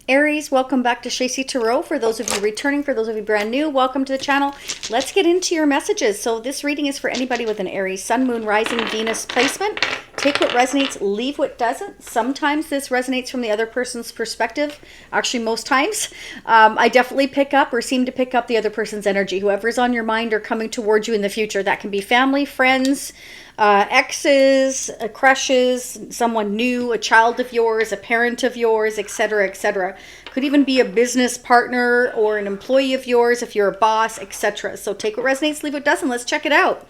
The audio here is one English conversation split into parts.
Aries, welcome back to Shacy Tarot. For those of you returning, for those of you brand new, welcome to the channel. Let's get into your messages. So this reading is for anybody with an Aries Sun, Moon, Rising, Venus placement. Take what resonates, leave what doesn't. Sometimes this resonates from the other person's perspective. Actually, most times. I definitely pick up or seem to pick up the other person's energy. Whoever's on your mind or coming towards you in the future. That can be family, friends, exes, crushes, someone new, a child of yours, a parent of yours, etc., etc. Could even be a business partner or an employee of yours if you're a boss, etc. So take what resonates, leave what doesn't. Let's check it out.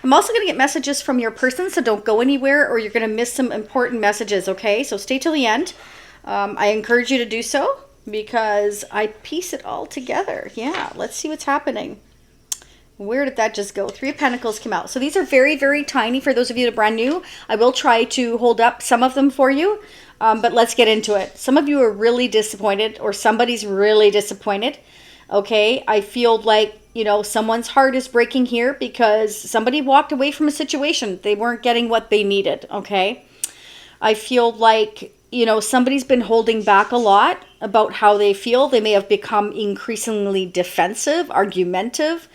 I'm also going to get messages from your person, so don't go anywhere or you're going to miss some important messages, okay? So stay till the end. I encourage you to do so because I piece it all together. Yeah, let's see what's happening. Where did that just go? Three of Pentacles came out. So these are very, very tiny for those of you that are brand new. I will try to hold up some of them for you, but let's get into it. Some of you are really disappointed or somebody's really disappointed. Okay, I feel like, you know, someone's heart is breaking here because somebody walked away from a situation. They weren't getting what they needed, okay? I feel like, you know, somebody's been holding back a lot about how they feel. They may have become increasingly defensive, argumentative.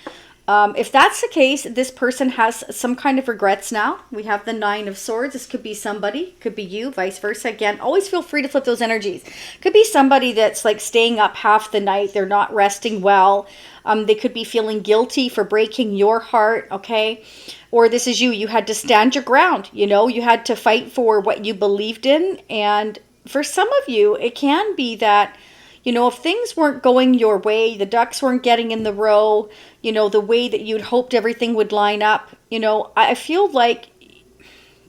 If that's the case, this person has some kind of regrets now. We have the Nine of Swords. This could be somebody, could be you, vice versa. Again, always feel free to flip those energies. Could be somebody that's like staying up half the night. They're not resting well. They could be feeling guilty for breaking your heart, okay? Or this is you. You had to stand your ground. You know, you had to fight for what you believed in. And for some of you, it can be that, you know, if things weren't going your way, the ducks weren't getting in the row, you know, the way that you'd hoped everything would line up, you know, I feel like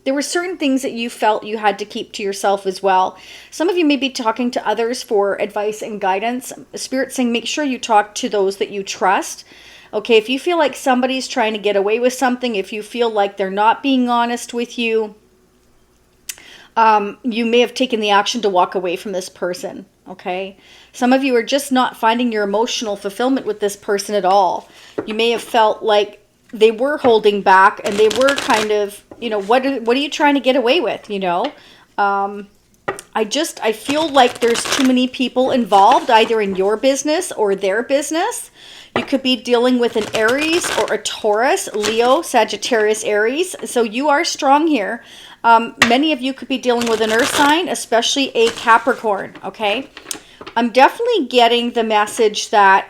there were certain things that you felt you had to keep to yourself as well. Some of you may be talking to others for advice and guidance. Spirit saying make sure you talk to those that you trust. Okay, if you feel like somebody's trying to get away with something, if you feel like they're not being honest with you, you may have taken the action to walk away from this person, okay? Some of you are just not finding your emotional fulfillment with this person at all. You may have felt like they were holding back and they were kind of, you know, what are you trying to get away with, you know? I feel like there's too many people involved, either in your business or their business. You could be dealing with an Aries or a Taurus, Leo, Sagittarius, Aries. So you are strong here. Many of you could be dealing with an earth sign, especially a Capricorn, okay? I'm definitely getting the message that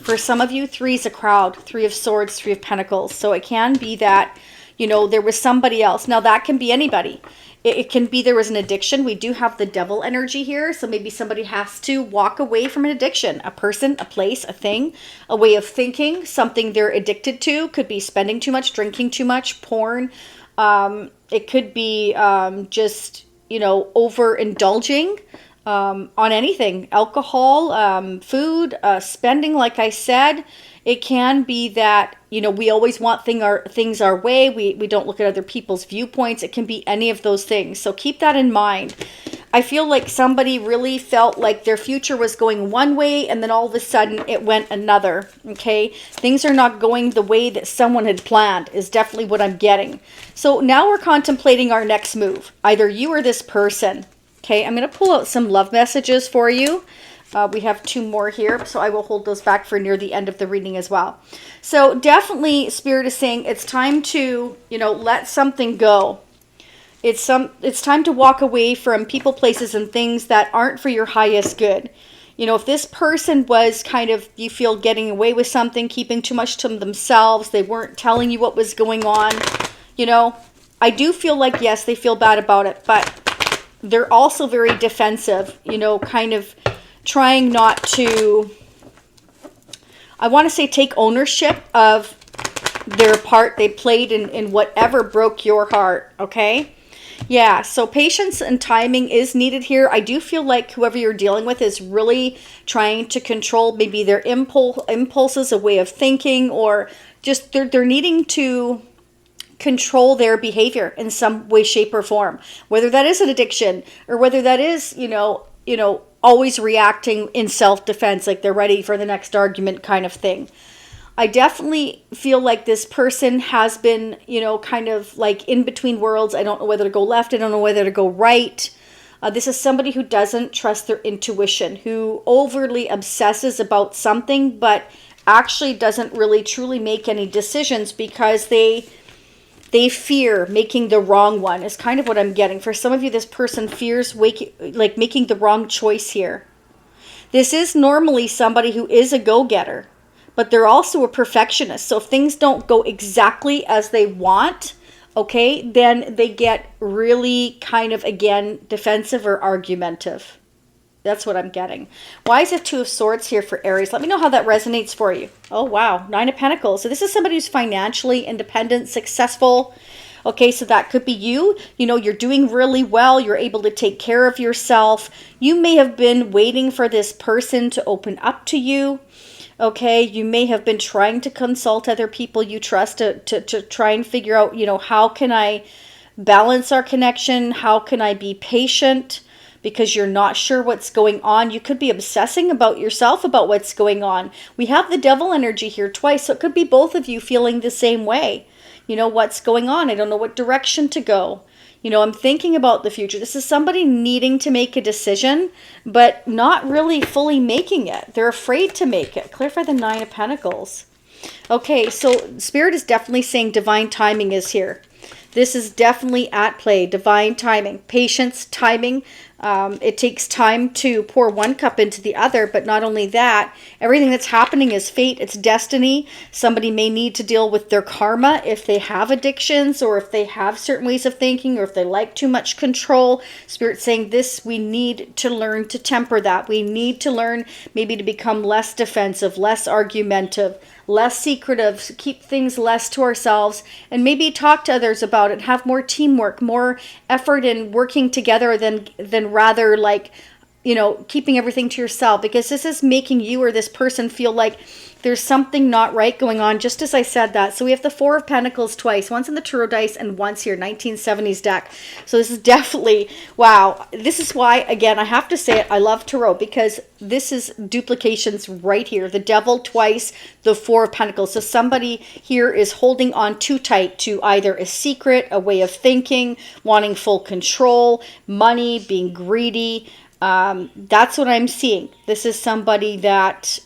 for some of you, 3 is a crowd, 3 of Swords, 3 of Pentacles. So it can be that, you know, there was somebody else. Now that can be anybody. It can be there was an addiction. We do have the devil energy here. So maybe somebody has to walk away from an addiction. A person, a place, a thing, a way of thinking, something they're addicted to. Could be spending too much, drinking too much, porn. It could be just, you know, overindulging on anything. Alcohol, food, spending, like I said. It can be that, you know, we always want things our way. We don't look at other people's viewpoints. It can be any of those things. So keep that in mind. I feel like somebody really felt like their future was going one way and then all of a sudden it went another, okay? Things are not going the way that someone had planned is definitely what I'm getting. So now we're contemplating our next move, either you or this person, okay? I'm going to pull out some love messages for you. We have 2 more here, so I will hold those back for near the end of the reading as well. So definitely Spirit is saying it's time to, you know, let something go. It's time to walk away from people, places, and things that aren't for your highest good. You know, if this person was kind of, you feel, getting away with something, keeping too much to themselves, they weren't telling you what was going on, you know, I do feel like, yes, they feel bad about it, but they're also very defensive, you know, kind of trying not to, I want to say, take ownership of their part they played in whatever broke your heart, okay? Yeah, so patience and timing is needed here. I do feel like whoever you're dealing with is really trying to control maybe their impulses, a way of thinking, or just they're needing to control their behavior in some way, shape, or form. Whether that is an addiction or whether that is, you know, always reacting in self-defense, like they're ready for the next argument kind of thing. I definitely feel like this person has been, you know, kind of like in between worlds. I don't know whether to go left. I don't know whether to go right. This is somebody who doesn't trust their intuition, who overly obsesses about something, but actually doesn't really truly make any decisions because they fear making the wrong one, is kind of what I'm getting. For some of you, this person fears making the wrong choice here. This is normally somebody who is a go-getter, but they're also a perfectionist. So if things don't go exactly as they want, okay, then they get really kind of, again, defensive or argumentative. That's what I'm getting. Why is it Two of Swords here for Aries? Let me know how that resonates for you. Oh, wow. Nine of Pentacles. So this is somebody who's financially independent, successful. Okay, so that could be you. You know, you're doing really well. You're able to take care of yourself. You may have been waiting for this person to open up to you. Okay, you may have been trying to consult other people you trust to try and figure out, you know, how can I balance our connection? How can I be patient? Because you're not sure what's going on. You could be obsessing about yourself about what's going on. We have the Devil energy here twice, so it could be both of you feeling the same way. You know, what's going on? I don't know what direction to go. You know, I'm thinking about the future. This is somebody needing to make a decision, but not really fully making it. They're afraid to make it. Clarify the Nine of Pentacles. Okay, so Spirit is definitely saying divine timing is here. This is definitely at play. Divine timing, patience, timing. It takes time to pour one cup into the other, but not only that, everything that's happening is fate, it's destiny. Somebody may need to deal with their karma if they have addictions, or if they have certain ways of thinking, or if they like too much control. Spirit's saying this, we need to learn to temper that. We need to learn maybe to become less defensive, less argumentative, less secretive, keep things less to ourselves, and maybe talk to others about it, have more teamwork, more effort in working together than rather like, you know, keeping everything to yourself, because this is making you or this person feel like there's something not right going on, just as I said that. So we have the Four of Pentacles twice, once in the Tarot dice and once here, 1970s deck. So this is definitely, wow. This is why, again, I have to say it, I love Tarot, because this is duplications right here. The Devil twice, the Four of Pentacles. So somebody here is holding on too tight to either a secret, a way of thinking, wanting full control, money, being greedy. That's what I'm seeing. This is somebody that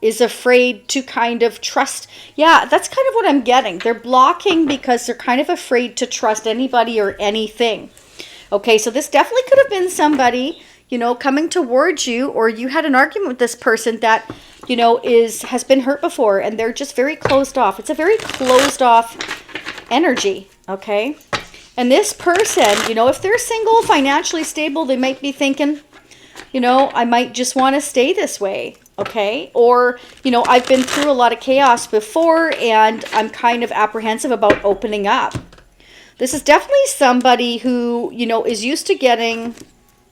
is afraid to kind of trust. Yeah, that's kind of what I'm getting. They're blocking because they're kind of afraid to trust anybody or anything. Okay, so this definitely could have been somebody, you know, coming towards you, or you had an argument with this person that, you know, has been hurt before, and they're just very closed off. It's a very closed off energy, okay? And this person, you know, if they're single, financially stable, they might be thinking, you know, I might just want to stay this way, okay? Or, you know, I've been through a lot of chaos before, and I'm kind of apprehensive about opening up. This is definitely somebody who, you know, is used to getting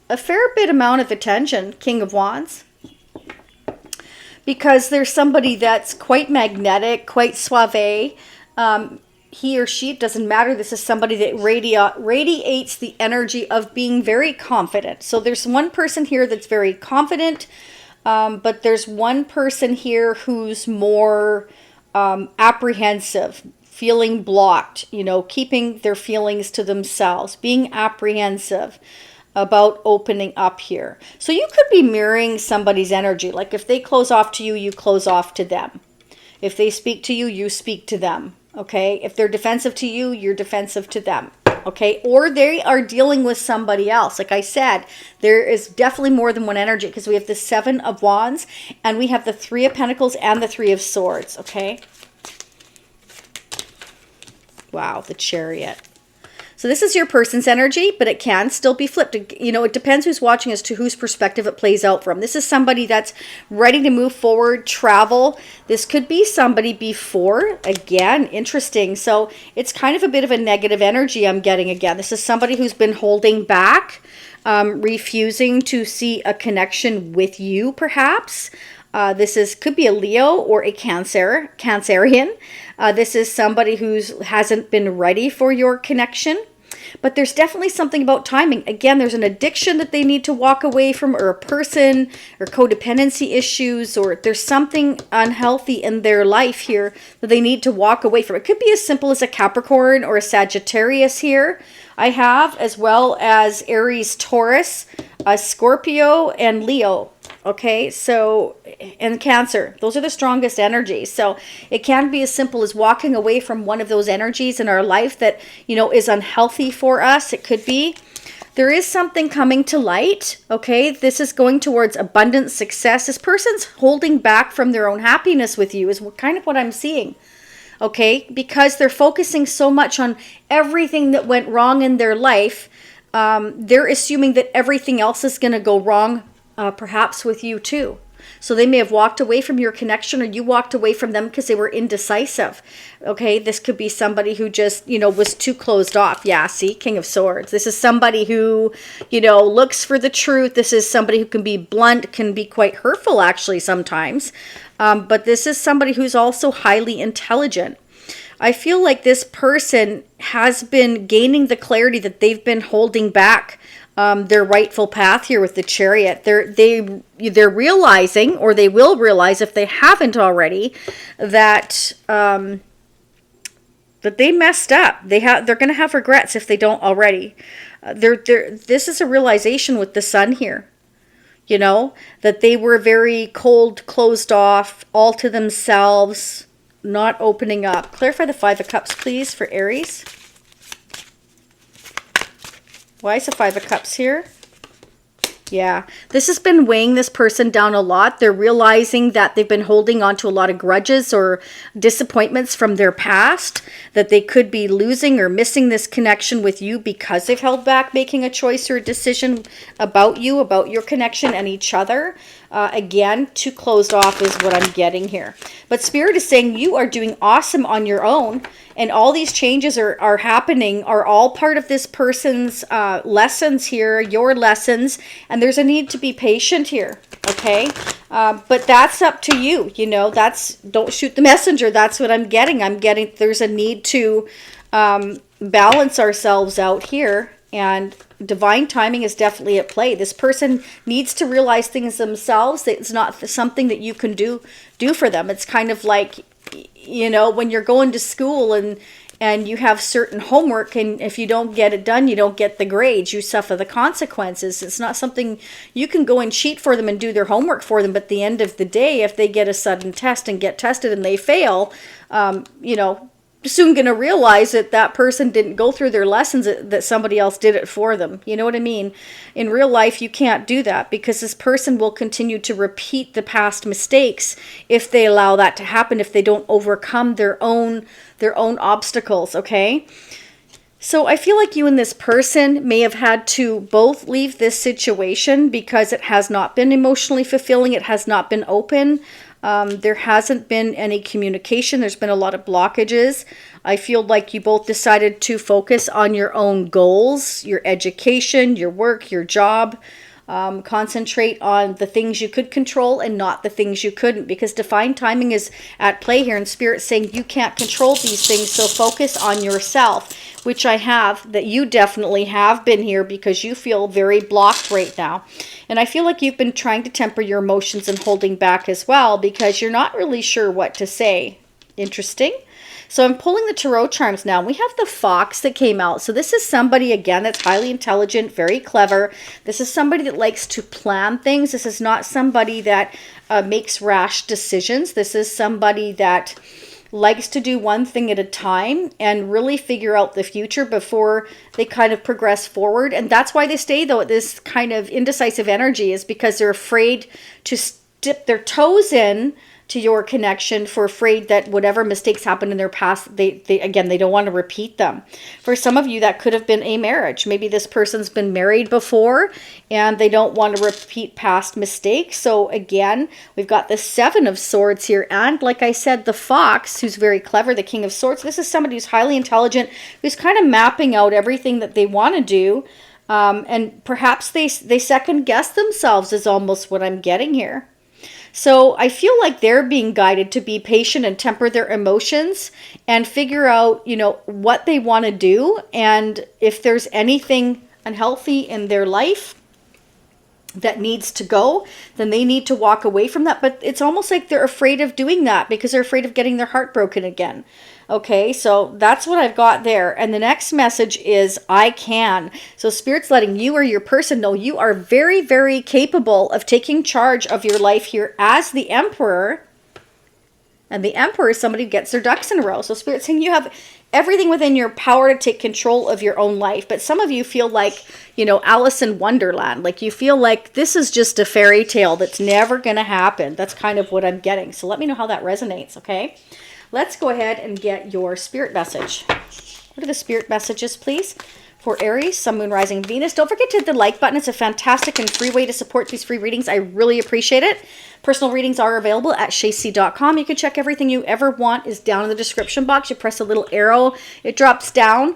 a fair bit amount of attention, King of Wands. Because there's somebody that's quite magnetic, quite suave. He or she, it doesn't matter. This is somebody that radiates the energy of being very confident. So there's one person here that's very confident, but there's one person here who's more apprehensive, feeling blocked, you know, keeping their feelings to themselves, being apprehensive about opening up here. So you could be mirroring somebody's energy. Like if they close off to you, you close off to them. If they speak to you, you speak to them. Okay, if they're defensive to you, you're defensive to them. Okay, or they are dealing with somebody else. Like I said, there is definitely more than one energy, because we have the Seven of Wands and we have the Three of Pentacles and the Three of Swords. Okay, wow, the Chariot. So this is your person's energy, but it can still be flipped. You know, it depends who's watching as to whose perspective it plays out from. This is somebody that's ready to move forward, travel. This could be somebody before. Again, interesting. So it's kind of a bit of a negative energy I'm getting again. This is somebody who's been holding back, refusing to see a connection with you, perhaps. This could be a Leo or a Cancerian. This is somebody who hasn't been ready for your connection. But there's definitely something about timing. Again, there's an addiction that they need to walk away from, or a person, or codependency issues, or there's something unhealthy in their life here that they need to walk away from. It could be as simple as a Capricorn or a Sagittarius here. I have, as well as Aries, Taurus, Scorpio, and Leo. Okay, so, and Cancer. Those are the strongest energies. So it can be as simple as walking away from one of those energies in our life that, you know, is unhealthy for us. It could be. There is something coming to light. Okay, this is going towards abundant success. This person's holding back from their own happiness with you is kind of what I'm seeing. Okay, because they're focusing so much on everything that went wrong in their life. They're assuming that everything else is going to go wrong, perhaps with you too. So they may have walked away from your connection, or you walked away from them because they were indecisive. Okay, this could be somebody who just, you know, was too closed off. Yeah, see, King of Swords. This is somebody who, you know, looks for the truth. This is somebody who can be blunt, can be quite hurtful actually sometimes. But this is somebody who's also highly intelligent. I feel like this person has been gaining the clarity that they've been holding back their rightful path here with the Chariot. They're realizing, or they will realize if they haven't already, that that they messed up. They're going to have regrets if they don't already. This is a realization with the Sun here. You know, that they were very cold, closed off, all to themselves, not opening up. Clarify the Five of Cups, please, for Aries. Why is the Five of Cups here? Yeah, this has been weighing this person down a lot. They're realizing that they've been holding on to a lot of grudges or disappointments from their past, that they could be losing or missing this connection with you because they've held back making a choice or a decision about you, about your connection and each other. Again, too closed off is what I'm getting here. But Spirit is saying you are doing awesome on your own. And all these changes are happening, are all part of this person's lessons here, your lessons. And there's a need to be patient here, okay? But that's up to you, you know. Don't shoot the messenger. That's what I'm getting. There's a need to balance ourselves out here. And divine timing is definitely at play. This person needs to realize things themselves. It's not something that you can do for them. It's kind of like, you know, when you're going to school and you have certain homework, and if you don't get it done, you don't get the grades. You suffer the consequences. It's not something you can go and cheat for them and do their homework for them. But at the end of the day, if they get a sudden test and get tested and they fail, you know, soon going to realize that that person didn't go through their lessons, that somebody else did it for them. You know what I mean? In real life, you can't do that, because this person will continue to repeat the past mistakes if they allow that to happen, if they don't overcome their own obstacles, okay? So I feel like you and this person may have had to both leave this situation because it has not been emotionally fulfilling. It has not been open. There hasn't been any communication. There's been a lot of blockages. I feel like you both decided to focus on your own goals, your education, your work, your job. Concentrate on the things you could control and not the things you couldn't, because divine timing is at play here, and Spirit saying you can't control these things, so focus on yourself, which I have, that you definitely have been here, because you feel very blocked right now. And I feel like you've been trying to temper your emotions and holding back as well, because you're not really sure what to say. Interesting. So I'm pulling the tarot charms now. We have the Fox that came out. So this is somebody, again, that's highly intelligent, very clever. This is somebody that likes to plan things. This is not somebody that makes rash decisions. This is somebody that likes to do one thing at a time and really figure out the future before they kind of progress forward. And that's why they stay, though, at this kind of indecisive energy, is because they're afraid to dip their toes in to your connection, for afraid that whatever mistakes happened in their past, they don't want to repeat them. For some of you, that could have been a marriage. Maybe this person's been married before and they don't want to repeat past mistakes. So again, we've got the Seven of Swords here, and like I said, the Fox, who's very clever, the King of Swords. This is somebody who's highly intelligent, who's kind of mapping out everything that they want to do, and perhaps they second guess themselves, is almost what I'm getting here. So I feel like they're being guided to be patient and temper their emotions and figure out, what they want to do. And if there's anything unhealthy in their life that needs to go, then they need to walk away from that. But it's almost like they're afraid of doing that because they're afraid of getting their heart broken again. Okay, so that's what I've got there. And the next message is I can. So Spirit's letting you or your person know you are very, very capable of taking charge of your life here as the Emperor. And the Emperor is somebody who gets their ducks in a row. So Spirit's saying you have everything within your power to take control of your own life. But some of you feel like, Alice in Wonderland. Like you feel like this is just a fairy tale that's never going to happen. That's kind of what I'm getting. So let me know how that resonates, okay? Let's go ahead and get your spirit message. What are the spirit messages, please? For Aries, Sun, Moon, Rising, Venus. Don't forget to hit the like button. It's a fantastic and free way to support these free readings. I really appreciate it. Personal readings are available at shayc.com. You can check everything you ever want is down in the description box. You press a little arrow. It drops down.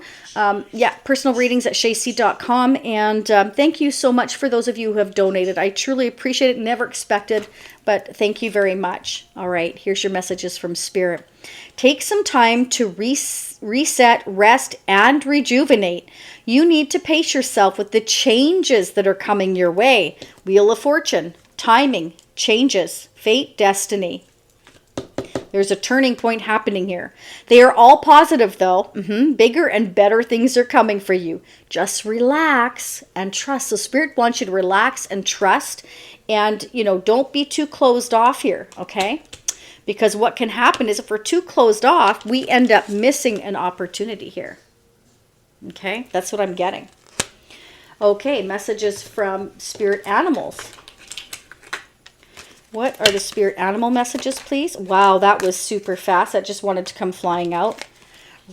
Personal readings at shayc.com. And thank you so much for those of you who have donated. I truly appreciate it. Never expected, but thank you very much. All right, here's your messages from Spirit. Take some time to reset, rest, and rejuvenate. You need to pace yourself with the changes that are coming your way. Wheel of Fortune, timing, changes, fate, destiny. There's a turning point happening here. They are all positive though. Bigger and better things are coming for you. Just relax and trust. So Spirit wants you to relax and trust. And, don't be too closed off here, okay? Because what can happen is if we're too closed off, we end up missing an opportunity here. Okay, that's what I'm getting. Okay, messages from spirit animals. What are the spirit animal messages, please? Wow, that was super fast. That just wanted to come flying out.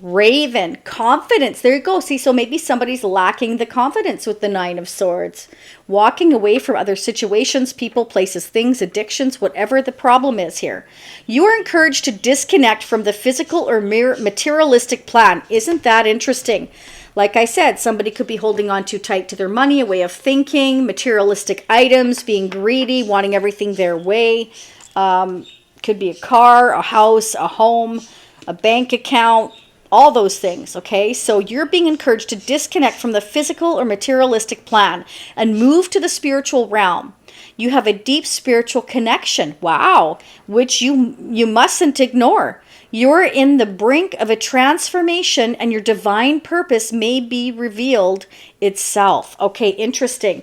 Raven, confidence. There you go. See, so maybe somebody's lacking the confidence with the Nine of Swords. Walking away from other situations, people, places, things, addictions, whatever the problem is here. You are encouraged to disconnect from the physical or materialistic plan. Isn't that interesting? Like I said, somebody could be holding on too tight to their money, a way of thinking, materialistic items, being greedy, wanting everything their way. Could be a car, a house, a home, a bank account, all those things, okay? So you're being encouraged to disconnect from the physical or materialistic plan and move to the spiritual realm. You have a deep spiritual connection, wow, which you mustn't ignore. You're in the brink of a transformation and your divine purpose may be revealed itself. Okay, interesting.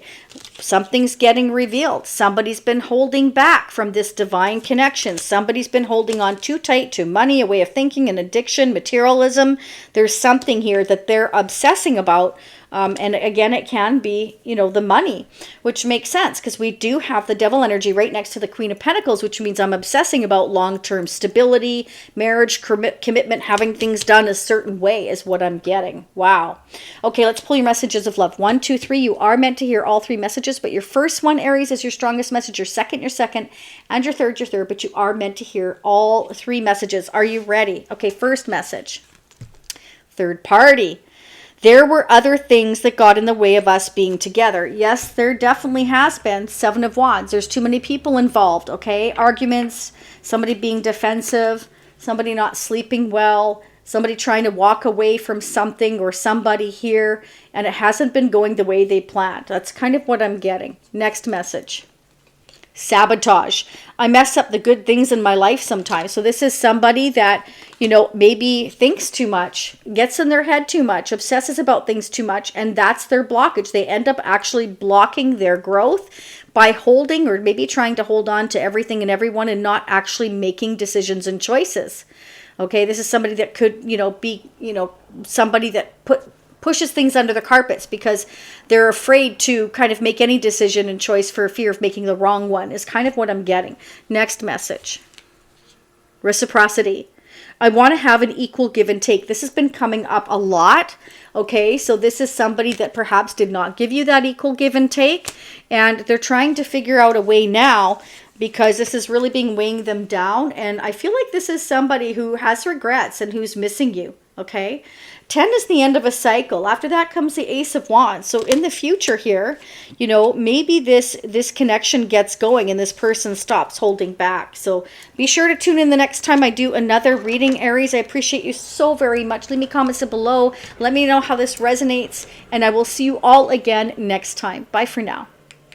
Something's getting revealed. Somebody's been holding back from this divine connection. Somebody's been holding on too tight to money, a way of thinking, an addiction, materialism. There's something here that they're obsessing about. And again, it can be, the money, which makes sense because we do have the devil energy right next to the Queen of Pentacles, which means I'm obsessing about long-term stability, marriage, commitment, having things done a certain way is what I'm getting. Wow. Okay, let's pull your messages of love. 1, 2, 3. You are meant to hear all 3 messages, but your first one, Aries, is your strongest message. Your second, and your third, but you are meant to hear all 3 messages. Are you ready? Okay, first message. Third party. There were other things that got in the way of us being together. Yes, there definitely has been. 7 of Wands. There's too many people involved, okay? Arguments, somebody being defensive, somebody not sleeping well, somebody trying to walk away from something or somebody here, and it hasn't been going the way they planned. That's kind of what I'm getting. Next message. Sabotage. I mess up the good things in my life sometimes. So this is somebody that, maybe thinks too much, gets in their head too much, obsesses about things too much, and that's their blockage. They end up actually blocking their growth by holding or maybe trying to hold on to everything and everyone and not actually making decisions and choices. Okay, this is somebody that could, be, somebody that pushes things under the carpets because they're afraid to kind of make any decision and choice for fear of making the wrong one is kind of what I'm getting. Next message. Reciprocity. I want to have an equal give and take. This has been coming up a lot. Okay, so this is somebody that perhaps did not give you that equal give and take, and they're trying to figure out a way now because this is really being weighing them down. And I feel like this is somebody who has regrets and who's missing you. Okay. 10 is the end of a cycle. After that comes the Ace of Wands. So in the future here, you know, maybe this connection gets going and this person stops holding back. So be sure to tune in the next time I do another reading, Aries. I appreciate you so very much. Leave me comments below. Let me know how this resonates, and I will see you all again next time. Bye for now.